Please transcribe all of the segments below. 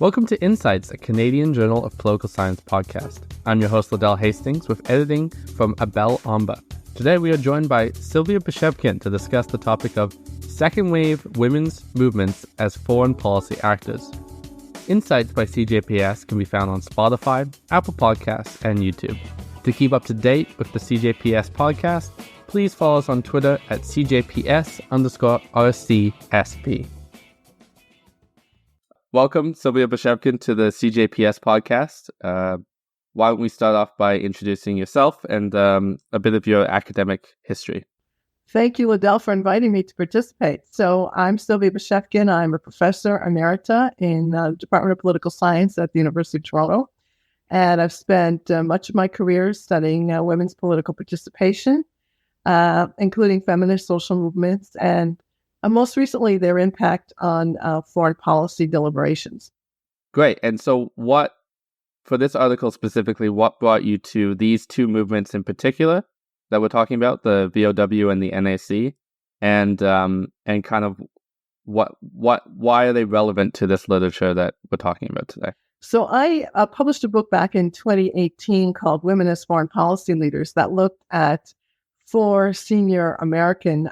Welcome to Insights, a Canadian Journal of Political Science podcast. I'm your host, Liddell Hastings, with editing from Abel Amba. Today we are joined by Sylvia Bashevkin to discuss the topic of second-wave women's movements as foreign policy actors. Insights by CJPS can be found on Spotify, Apple Podcasts, and YouTube. To keep up to date with the CJPS podcast, please follow us on Twitter at CJPS_RCSP. Welcome, Sylvia Bashevkin, to the CJPS podcast. Why don't we start off by introducing yourself and a bit of your academic history? Thank you, Liddell, for inviting me to participate. So I'm Sylvia Bashevkin. I'm a professor emerita in the Department of Political Science at the University of Toronto. And I've spent much of my career studying women's political participation, including feminist social movements, and most recently their impact on foreign policy deliberations. Great. And so for this article specifically, what brought you to these two movements in particular that we're talking about, the VOW and the NAC, and kind of why are they relevant to this literature that we're talking about today? So I published a book back in 2018 called Women as Foreign Policy Leaders that looked at four senior American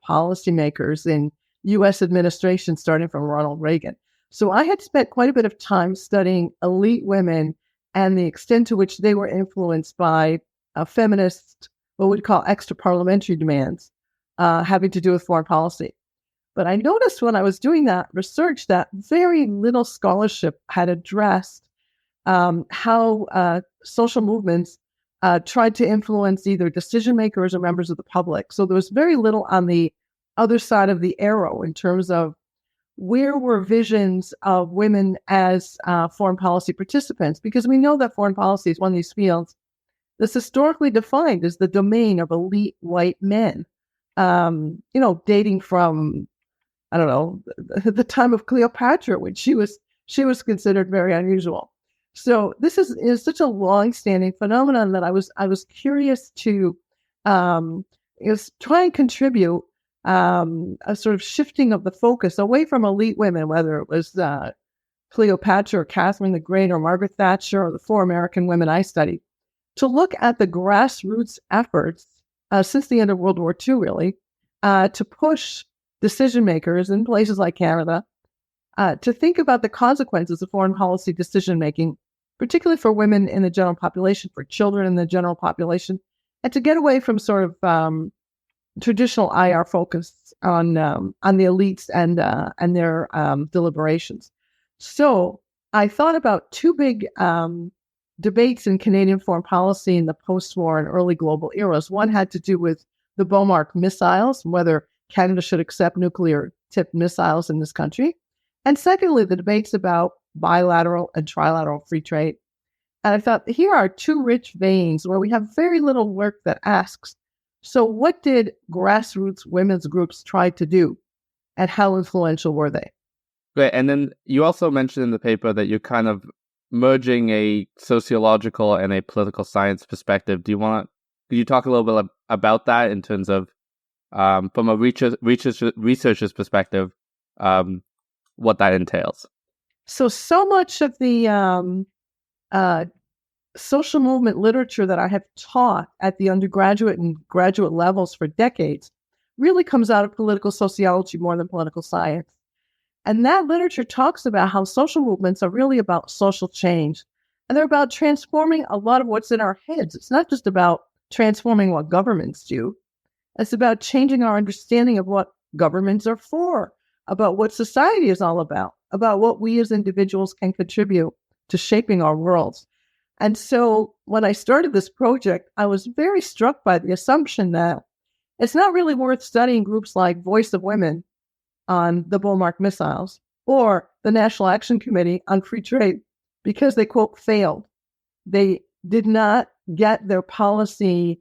policymakers in U.S. administration, starting from Ronald Reagan. So I had spent quite a bit of time studying elite women and the extent to which they were influenced by feminist, what we'd call extra-parliamentary demands having to do with foreign policy. But I noticed when I was doing that research that very little scholarship had addressed how social movements tried to influence either decision makers or members of the public. So there was very little on the other side of the arrow in terms of where were visions of women as foreign policy participants, because we know that foreign policy is one of these fields that's historically defined as the domain of elite white men, dating from, the time of Cleopatra, when she was considered very unusual. So this is such a long-standing phenomenon that I was curious to try and contribute a sort of shifting of the focus away from elite women, whether it was Cleopatra or Catherine the Great or Margaret Thatcher or the four American women I studied, to look at the grassroots efforts since the end of World War II, really, to push decision makers in places like Canada to think about the consequences of foreign policy decision-making, particularly for women in the general population, for children in the general population, and to get away from sort of traditional IR focus on the elites and their deliberations. So I thought about two big debates in Canadian foreign policy in the post-war and early global eras. One had to do with the Bomark missiles, whether Canada should accept nuclear-tipped missiles in this country. And secondly, the debates about bilateral and trilateral free trade. And I thought, here are two rich veins where we have very little work that asks, so what did grassroots women's groups try to do, and how influential were they? Great. And then you also mentioned in the paper that you're kind of merging a sociological and a political science perspective. Could you talk a little bit about that in terms of, from a researcher's perspective, what that entails? So much of the social movement literature that I have taught at the undergraduate and graduate levels for decades really comes out of political sociology more than political science. And that literature talks about how social movements are really about social change. And they're about transforming a lot of what's in our heads. It's not just about transforming what governments do. It's about changing our understanding of what governments are for, about what society is all about what we as individuals can contribute to shaping our worlds. And so when I started this project, I was very struck by the assumption that it's not really worth studying groups like Voice of Women on the Bomark missiles or the National Action Committee on Free Trade because they, quote, failed. They did not get their policy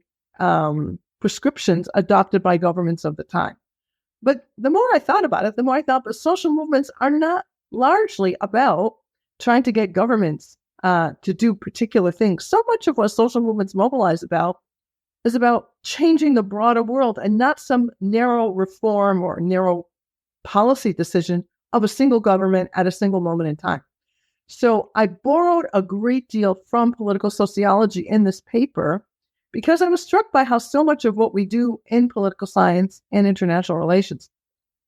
prescriptions adopted by governments of the time. But the more I thought about it, the more I thought that social movements are not largely about trying to get governments to do particular things. So much of what social movements mobilize about is about changing the broader world and not some narrow reform or narrow policy decision of a single government at a single moment in time. So I borrowed a great deal from political sociology in this paper because I was struck by how so much of what we do in political science and international relations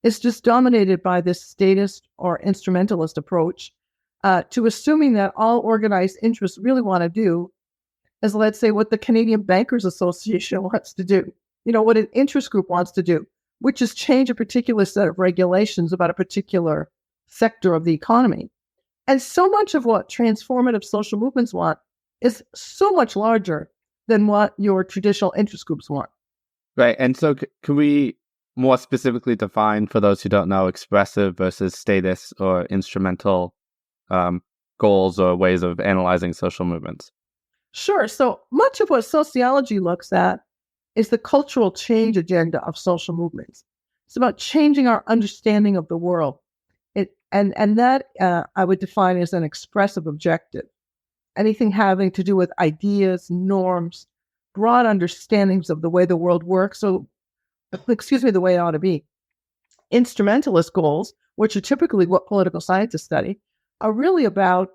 is just dominated by this statist or instrumentalist approach to assuming that all organized interests really want to do is, let's say, what the Canadian Bankers Association wants to do, what an interest group wants to do, which is change a particular set of regulations about a particular sector of the economy. And so much of what transformative social movements want is so much larger than what your traditional interest groups want. Right. And so can we more specifically define, for those who don't know, expressive versus statist or instrumental goals or ways of analyzing social movements? Sure. So much of what sociology looks at is the cultural change agenda of social movements. It's about changing our understanding of the world. And that I would define as an expressive objective. Anything having to do with ideas, norms, broad understandings of the way the world works, the way it ought to be. Instrumentalist goals, which are typically what political scientists study, are really about,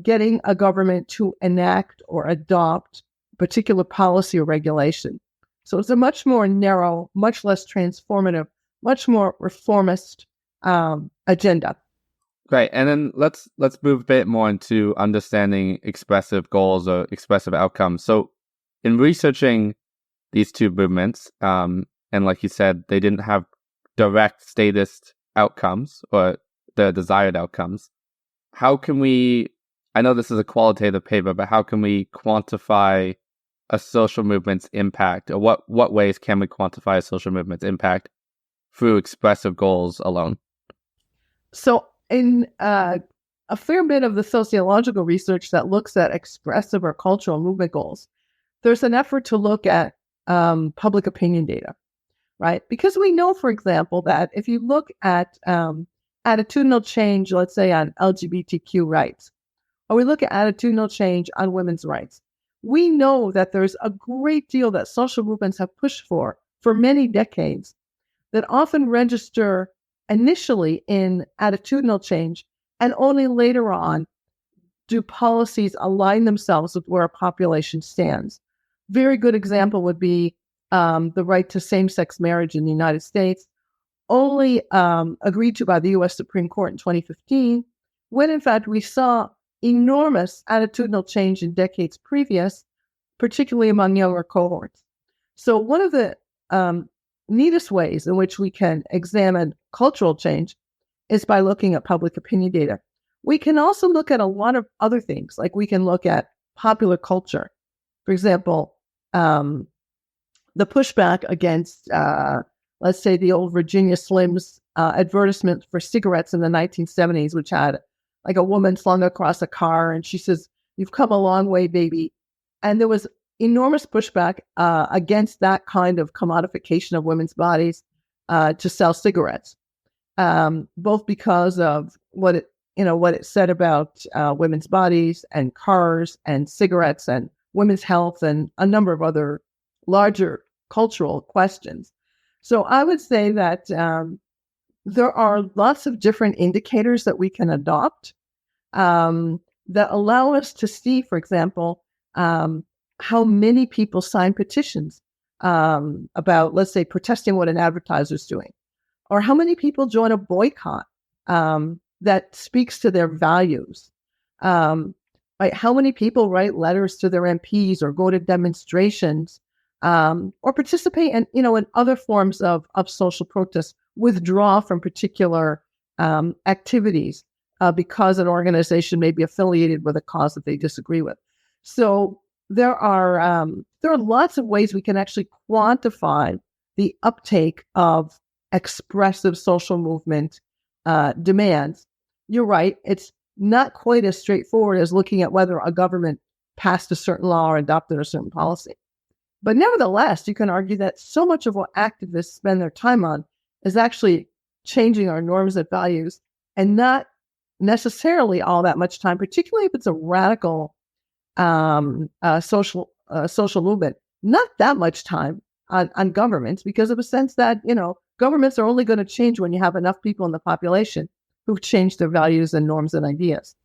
getting a government to enact or adopt particular policy or regulation. So it's a much more narrow, much less transformative, much more reformist agenda. Right. And then let's move a bit more into understanding expressive goals or expressive outcomes. So in researching these two movements, and like you said, they didn't have direct statist outcomes or the desired outcomes. How can we, I know this is a qualitative paper, but how can we quantify a social movement's impact, or what ways can we quantify a social movement's impact through expressive goals alone? So in a fair bit of the sociological research that looks at expressive or cultural movement goals, there's an effort to look at public opinion data, right? Because we know, for example, that if you look at attitudinal change, let's say on LGBTQ rights, or we look at attitudinal change on women's rights, we know that there's a great deal that social movements have pushed for many decades that often register initially in attitudinal change, and only later on do policies align themselves with where a population stands. Very good example would be the right to same-sex marriage in the United States, only agreed to by the U.S. Supreme Court in 2015, when in fact we saw enormous attitudinal change in decades previous, particularly among younger cohorts. So one of the neatest ways in which we can examine cultural change is by looking at public opinion data. We can also look at a lot of other things, like we can look at popular culture. For example, the pushback against, let's say, the old Virginia Slims advertisement for cigarettes in the 1970s, which had like a woman slung across a car, and she says, "You've come a long way, baby." And there was enormous pushback against that kind of commodification of women's bodies to sell cigarettes, both because of what it said about women's bodies and cars and cigarettes and women's health and a number of other larger cultural questions. So I would say that there are lots of different indicators that we can adopt that allow us to see, for example, how many people sign petitions about, let's say, protesting what an advertiser is doing, or how many people join a boycott that speaks to their values. Right? How many people write letters to their MPs or go to demonstrations or participate in other forms of social protest, withdraw from particular activities because an organization may be affiliated with a cause that they disagree with. So there are lots of ways we can actually quantify the uptake of expressive social movement demands. You're right; it's not quite as straightforward as looking at whether a government passed a certain law or adopted a certain policy. But nevertheless, you can argue that so much of what activists spend their time on is actually changing our norms and values, and not necessarily all that much time, particularly if it's a radical social movement. Not that much time on governments, because of a sense that, governments are only going to change when you have enough people in the population who've changed their values and norms and ideas.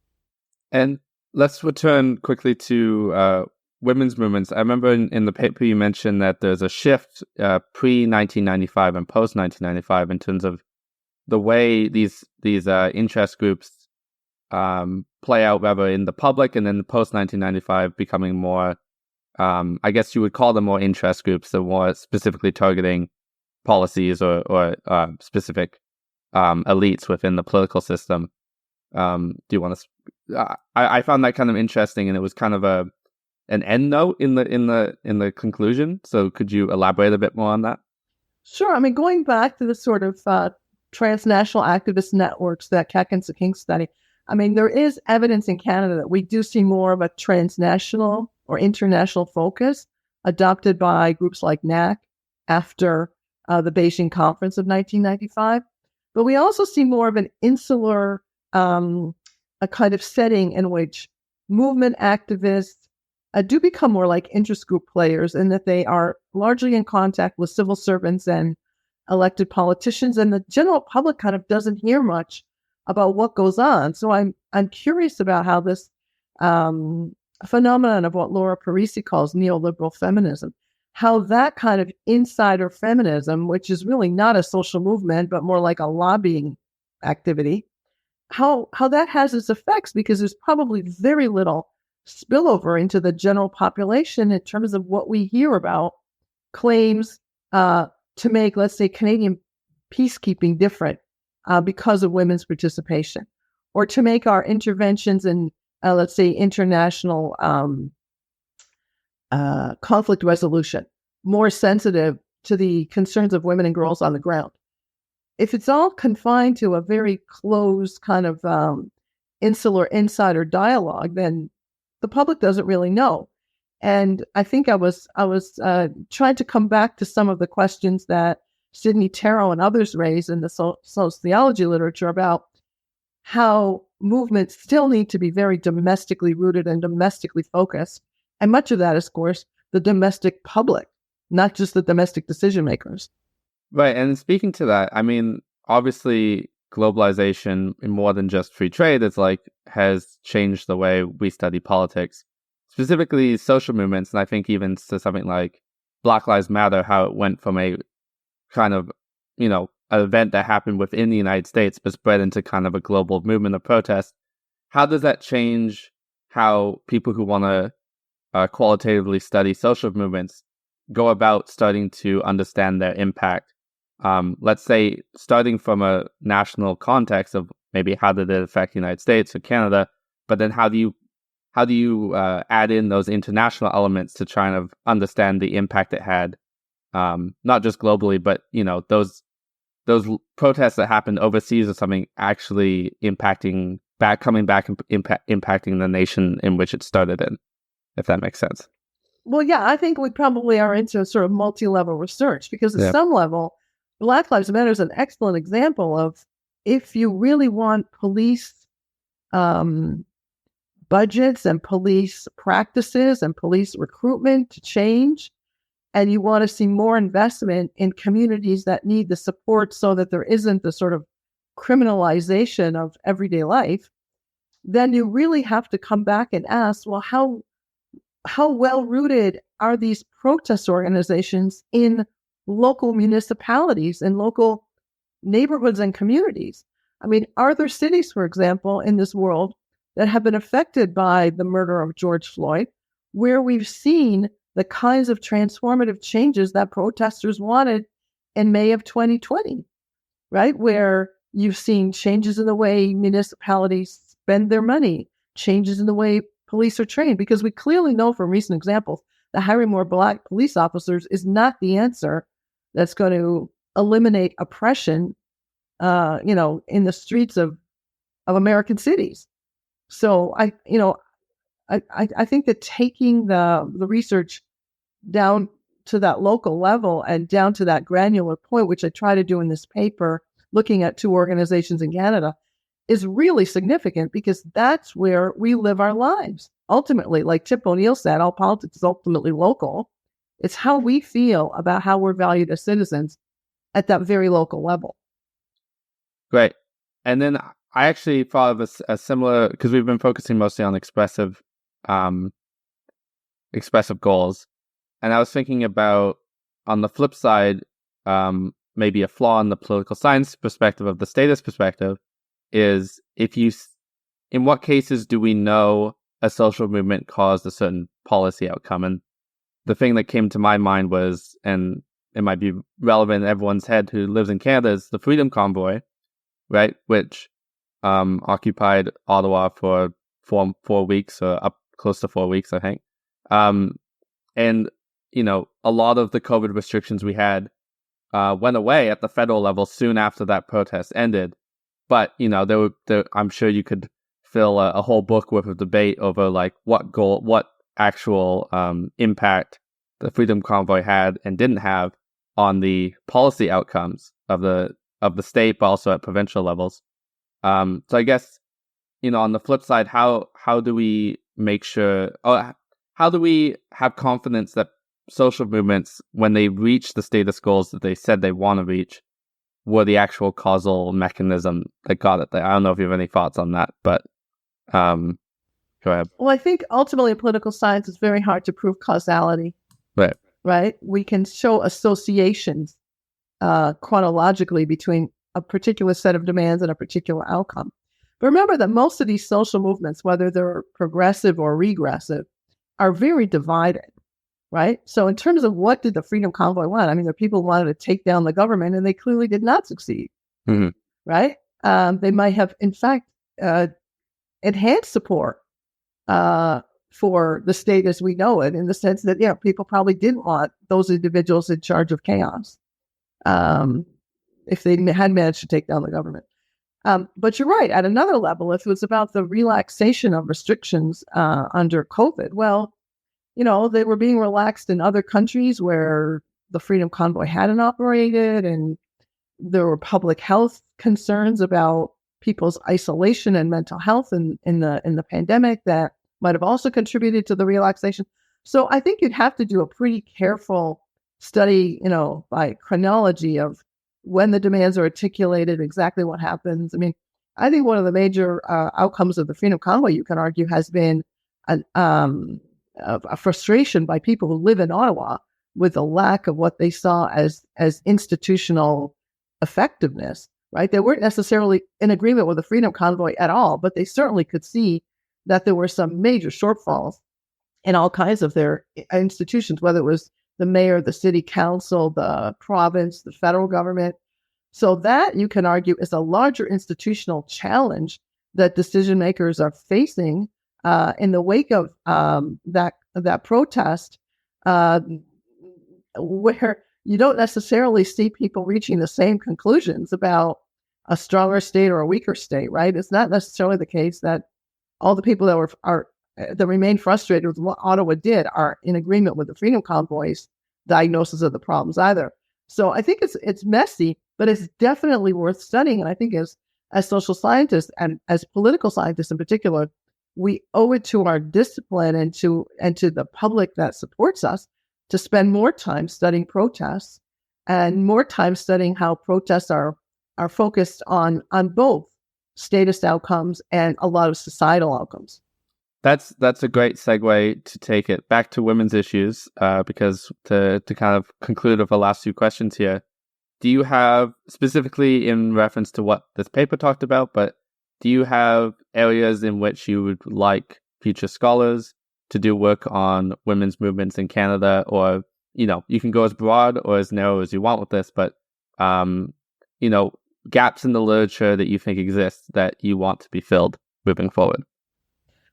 And let's return quickly to women's movements. I remember in the paper you mentioned that there's a shift pre-1995 and post-1995 in terms of the way these interest groups play out, rather in the public, and then post-1995 becoming more, I guess you would call them more interest groups, so more specifically targeting policies or specific elites within the political system. Do you want to? I found that kind of interesting, and it was kind of an end note in the conclusion. So could you elaborate a bit more on that? Sure. I mean, going back to the sort of transnational activist networks that Katkins and King study, I mean, there is evidence in Canada that we do see more of a transnational or international focus adopted by groups like NAC after the Beijing Conference of 1995. But we also see more of an insular a kind of setting in which movement activists do become more like interest group players, in that they are largely in contact with civil servants and elected politicians, and the general public kind of doesn't hear much about what goes on. So I'm curious about how this phenomenon of what Laura Parisi calls neoliberal feminism, how that kind of insider feminism, which is really not a social movement, but more like a lobbying activity, how that has its effects, because there's probably very little spillover into the general population in terms of what we hear about claims to make, let's say, Canadian peacekeeping different because of women's participation, or to make our interventions in, let's say, international conflict resolution more sensitive to the concerns of women and girls on the ground. If it's all confined to a very closed kind of insular insider dialogue, then the public doesn't really know. And I think I was trying to come back to some of the questions that Sidney Tarrow and others raise in the sociology literature about how movements still need to be very domestically rooted and domestically focused. And much of that is, of course, the domestic public, not just the domestic decision makers. Right. And speaking to that, I mean, obviously, globalization, more than just free trade, has changed the way we study politics, specifically social movements. And I think even to something like Black Lives Matter, how it went from a kind of, an event that happened within the United States, but spread into kind of a global movement of protest. How does that change how people who want to qualitatively study social movements go about starting to understand their impact? Let's say, starting from a national context of maybe how did it affect the United States or Canada, but then how do you add in those international elements to try and understand the impact it had, not just globally, but those protests that happened overseas or something actually coming back and impacting the nation in which it started in, if that makes sense. Well, yeah, I think we probably are into sort of multi-level research, because at some level, Black Lives Matter is an excellent example of, if you really want police budgets and police practices and police recruitment to change, and you want to see more investment in communities that need the support so that there isn't the sort of criminalization of everyday life, then you really have to come back and ask, well, how well rooted are these protest organizations in local municipalities and local neighborhoods and communities? I mean, are there cities, for example, in this world that have been affected by the murder of George Floyd, where we've seen the kinds of transformative changes that protesters wanted in May of 2020, right? Where you've seen changes in the way municipalities spend their money, changes in the way police are trained, because we clearly know from recent examples that hiring more Black police officers is not the answer that's going to eliminate oppression, in the streets of American cities. So I think that taking the research down to that local level and down to that granular point, which I try to do in this paper, looking at 2 organizations in Canada, is really significant, because that's where we live our lives. Ultimately, like Tip O'Neill said, all politics is ultimately local. It's how we feel about how we're valued as citizens at that very local level. Great. And then I actually thought of a similar, because we've been focusing mostly on expressive goals. And I was thinking about, on the flip side, maybe a flaw in the political science perspective of the statist perspective is, in what cases do we know a social movement caused a certain policy outcome? And the thing that came to my mind was, and it might be relevant in everyone's head who lives in Canada, is the Freedom Convoy, right? Which occupied Ottawa for 4 weeks, or up close to 4 weeks, I think. And, a lot of the COVID restrictions we had went away at the federal level soon after that protest ended. But, I'm sure you could fill a whole book worth of debate over like what actual impact the Freedom Convoy had and didn't have on the policy outcomes of the state, but also at provincial levels. So I guess, on the flip side, how do we make sure, how do we have confidence that social movements, when they reach the status goals that they said they want to reach, were the actual causal mechanism that got it there? I don't know if you have any thoughts on that, but go ahead. Well, I think ultimately in political science, it's very hard to prove causality. Right? We can show associations chronologically between a particular set of demands and a particular outcome. But remember that most of these social movements, whether they're progressive or regressive, are very divided, right? So in terms of what did the Freedom Convoy want? I mean, the people wanted to take down the government, and they clearly did not succeed, right? They might have, in fact, enhanced support for the state as we know it, in the sense that, people probably didn't want those individuals in charge of chaos if they had managed to take down the government. But you're right. At another level, if it was about the relaxation of restrictions under COVID, well, they were being relaxed in other countries where the Freedom Convoy hadn't operated, and there were public health concerns about people's isolation and mental health in the pandemic that might have also contributed to the relaxation. So I think you'd have to do a pretty careful study, by chronology of when the demands are articulated, exactly what happens. I mean, I think one of the major outcomes of the Freedom Convoy, you can argue, has been a frustration by people who live in Ottawa with the lack of what they saw as institutional effectiveness, right? They weren't necessarily in agreement with the Freedom Convoy at all, but they certainly could see that there were some major shortfalls in all kinds of their institutions, whether it was the mayor, the city council, the province, the federal government. So that, you can argue, is a larger institutional challenge that decision makers are facing in the wake of that protest, where you don't necessarily see people reaching the same conclusions about a stronger state or a weaker state, right? It's not necessarily the case that all the people that remain frustrated with what Ottawa did are in agreement with the Freedom Convoy's diagnosis of the problems either. So I think it's messy, but it's definitely worth studying. And I think as social scientists and as political scientists in particular, we owe it to our discipline and to the public that supports us to spend more time studying protests and more time studying how protests are focused on both statist outcomes and a lot of societal outcomes. That's a great segue to take it back to women's issues, because to kind of conclude with the last few questions here, do you have, specifically in reference to what this paper talked about, but do you have areas in which you would like future scholars to do work on women's movements in Canada? Or, you can go as broad or as narrow as you want with this, but, gaps in the literature that you think exist that you want to be filled moving forward?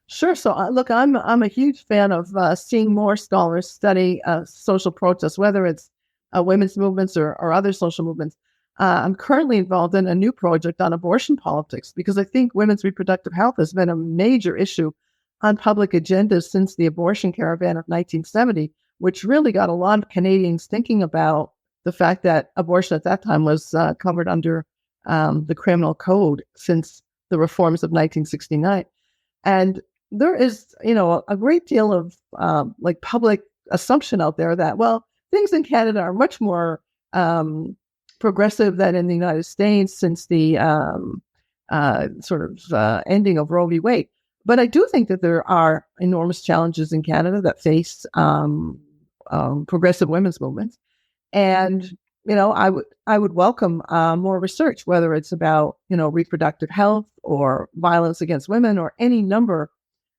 Sure. So look, I'm a huge fan of seeing more scholars study social protests, whether it's women's movements or other social movements. I'm currently involved in a new project on abortion politics because I think women's reproductive health has been a major issue on public agendas since the abortion caravan of 1970, which really got a lot of Canadians thinking about the fact that abortion at that time was covered under the criminal code since the reforms of 1969. And there is, a great deal of public assumption out there that, well, things in Canada are much more progressive than in the United States since the ending of Roe v. Wade. But I do think that there are enormous challenges in Canada that face progressive women's movements. And, I would welcome more research, whether it's about, reproductive health or violence against women or any number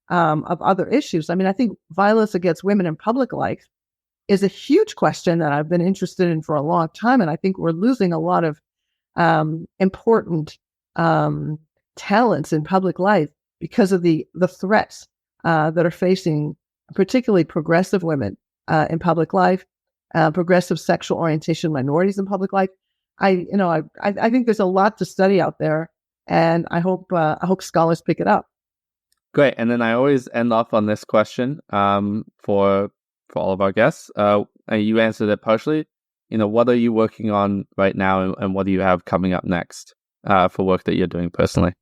of other issues. I mean, I think violence against women in public life is a huge question that I've been interested in for a long time. And I think we're losing a lot of important talents in public life because of the threats that are facing particularly progressive women in public life, progressive sexual orientation minorities in public life. I think there's a lot to study out there, and I hope scholars pick it up. Great. And then I always end off on this question for all of our guests. You answered it partially. What are you working on right now, and what do you have coming up next for work that you're doing personally?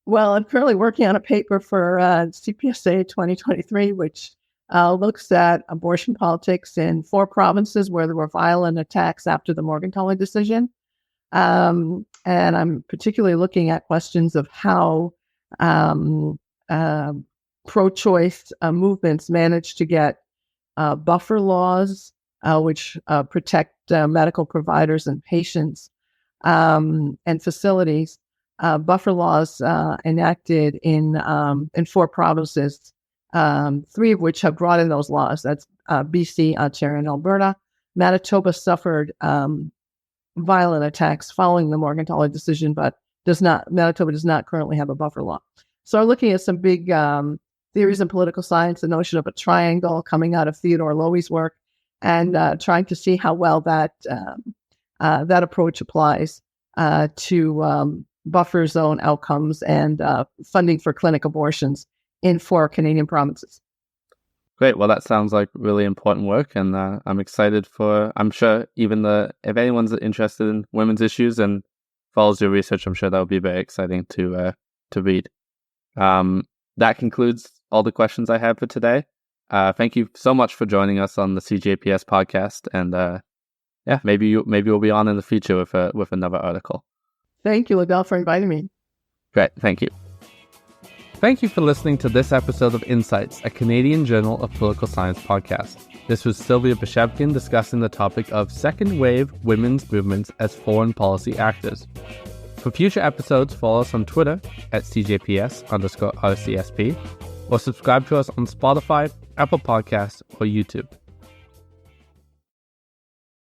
Well, I'm currently working on a paper for CPSA 2023, which looks at abortion politics in 4 provinces where there were violent attacks after the Morgentaler decision. And I'm particularly looking at questions of how pro-choice movements managed to get buffer laws, which protect medical providers and patients and facilities. Buffer laws enacted in 4 provinces, 3 of which have brought in those laws. That's BC, Ontario, and Alberta. Manitoba suffered violent attacks following the Morgentaler decision, but Manitoba does not currently have a buffer law. So I'm looking at some big theories in political science, the notion of a triangle coming out of Theodore Lowy's work, and trying to see how well that approach applies to buffer zone outcomes and funding for clinic abortions in 4 Canadian provinces. Great. Well, that sounds like really important work, and I'm excited I'm sure if anyone's interested in women's issues and follows your research, I'm sure that would be very exciting to read. That concludes all the questions I have for today. Thank you so much for joining us on the CJPS podcast, and maybe we'll be on in the future with another article. Thank you, Liddell, for inviting me. Great, thank you. Thank you for listening to this episode of Insights, a Canadian Journal of Political Science podcast. This was Sylvia Bashevkin discussing the topic of second wave women's movements as foreign policy actors. For future episodes, follow us on Twitter at CJPS_RCSP, or subscribe to us on Spotify, Apple Podcasts, or YouTube.